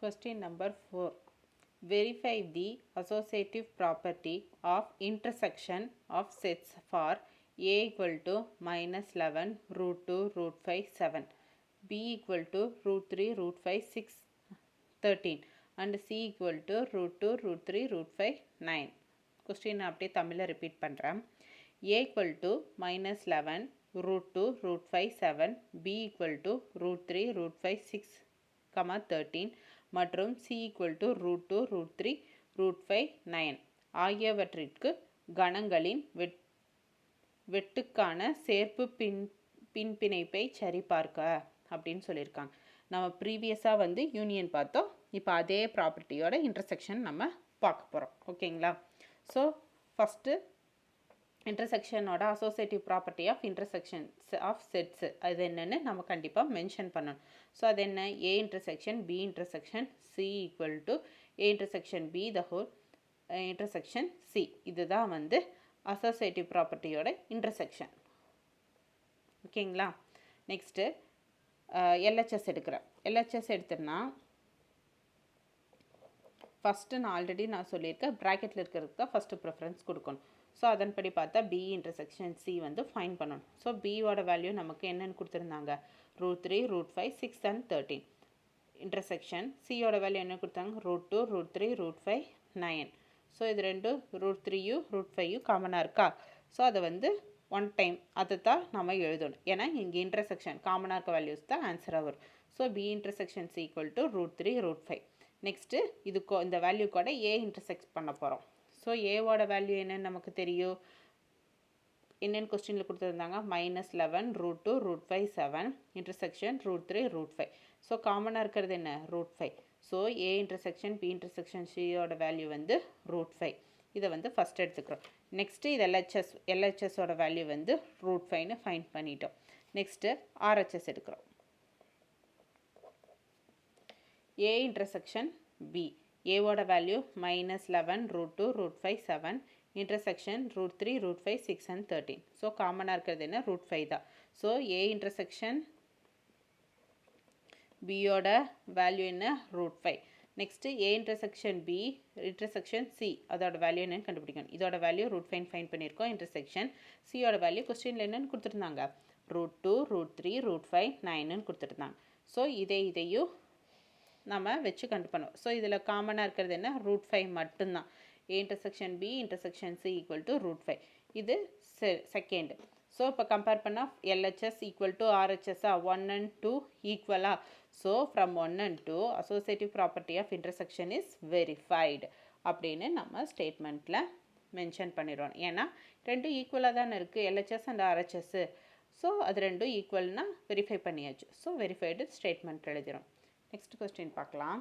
Question number 4. Verify the associative property of intersection of sets for a equal to minus 11 root 2 root 5 7, b equal to root 3 root 5 6 13 and c equal to root 2 root 3 root 5 9. Question அப்படியே தமிழில் repeat பண்ணுறேன். a equal to minus 11 root 2 root 5 7, b equal to root 3 root 5 6, 13 மற்றும் c equal to root 2 root 3 root 5 9 ஆகியவற்றிற்கு கணங்களின் வெட்டுக்கான சேர்ப்பு பின்பிணைப்பை சரிபார்க்க அப்படின்னு சொல்லியிருக்காங்க. நம்ம ப்ரீவியஸாக வந்து யூனியன் பார்த்தோம். இப்போ அதே ப்ராப்பர்ட்டியோட இன்டர்செக்ஷன் நம்ம பார்க்க போகிறோம். ஓகேங்களா? ஸோ ஃபஸ்ட்டு இன்டர்செக்ஷனோட associative property of intersections of sets அது என்னென்னு நம்ம கண்டிப்பாக மென்ஷன் பண்ணணும். ஸோ அது என்ன? A intersection B intersection C equal to A intersection B the whole intersection C. இதுதான் வந்து அசோசியேட்டிவ் ப்ராப்பர்ட்டியோட இன்டர்செக்ஷன். ஓகேங்களா? நெக்ஸ்ட்டு எல்ஹெச்எஸ் எடுக்கிறேன். எல்ஹெச்எஸ் எடுத்தோன்னா ஃபஸ்ட்டு நான் ஆல்ரெடி சொல்லியிருக்கேன், ப்ராக்கெட்டில் இருக்கிறதுக்கு தான் ஃபஸ்ட்டு ப்ரிஃபரன்ஸ் கொடுக்கணும். ஸோ அதன்படி பார்த்தா பி இன்டர்செக்ஷன் சி வந்து ஃபைன் பண்ணணும். ஸோ பியோட வேல்யூ நமக்கு என்னென்னு கொடுத்துருந்தாங்க? Root 3 root 5 6 and 13. இன்டர்செக்ஷன் சியோட வேல்யூ என்ன கொடுத்தாங்க? Root 2 root 3 root 5 9. ஸோ இது ரெண்டு ரூட் 3யும் ரூட் 5யும் காமனாக இருக்கா? ஸோ அதை வந்து ஒன் டைம் அதை தான் நம்ம எழுதணும். ஏன்னா இங்கே இன்டர்செக்ஷன் காமனாக இருக்க வேல்யூஸ் தான் ஆன்சராக வரும். So B intersection C equal to root 3 root 5. Next இதுக்கு இந்த வேல்யூ கூட ஏ இன்டர்செக்ட் பண்ண போகிறோம். ஸோ ஏவோட வேல்யூ என்னன்னு நமக்கு தெரியும். என்னென்னு கொஸ்டினில் கொடுத்துருந்தாங்க? Minus 11 root 2 root 5 7 intersection root 3 root 5. So காமனாக இருக்கிறது என்ன? Root 5. So A intersection B intersection சியோட வேல்யூ வந்து ரூட் 5. இதை வந்து ஃபஸ்ட் எடுத்துக்கிறோம். நெக்ஸ்ட்டு இது எல்ஹெச்எஸோட வேல்யூ வந்து ரூட் 5ன்னு ஃபைண்ட் பண்ணிட்டோம். நெக்ஸ்ட்டு ஆர்ஹெச்எஸ் எடுக்கிறோம். ஏ இன்டர்செக்ஷன் பி, ஏவோட value minus 11 root 2 root 5 7 intersection root 3 root 5 6 and 13. So காமனாக இருக்கிறது என்ன? ரூட் 5 தான். ஸோ ஏ இன்டர்செக்ஷன் பியோட வேல்யூ என்ன? Root 5. Next A intersection B intersection C அதோட வேல்யூ என்னென்னு கண்டுபிடிக்கணும். இதோட வேல்யூ ரூட் 5 ஃபைன் பண்ணியிருக்கோம். இன்டர்செக்ஷன் சியோட வேல்யூ கொஸ்டினில் என்னென்னு கொடுத்துருந்தாங்க? ரூட் 2 ரூட் 3 ரூட் 5 9ன்னு கொடுத்துருந்தாங்க. ஸோ இதையும் நம்ம வச்சு கண்டு பண்ணுவோம். ஸோ இதில் காமனாக இருக்கிறது என்ன? ரூட் 5 மட்டும்தான். A intersection B intersection C equal to root 5. இது செகண்ட். ஸோ இப்போ கம்பேர் பண்ணால் எல்ஹெச்எஸ் ஈக்குவல் டு ஆர்ஹெச்எஸ்ஸா 1 and 2 ஈக்குவலா? So from 1 and 2 associative property of intersection is verified அப்படின்னு நம்ம ஸ்டேட்மெண்ட்டில் மென்ஷன் பண்ணிடுவோம். ஏன்னா ரெண்டும் ஈக்குவலாக தானே இருக்குது, எல்ஹெச்எஸ் அண்ட் ஆர்ஹெச்எஸ்ஸு. ஸோ அது ரெண்டும் ஈக்குவல்னால் வெரிஃபை பண்ணியாச்சு. ஸோ வெரிஃபைடு ஸ்டேட்மெண்ட் எழுதிடும். நெக்ஸ்ட் கொஸ்டின் பார்க்கலாம்.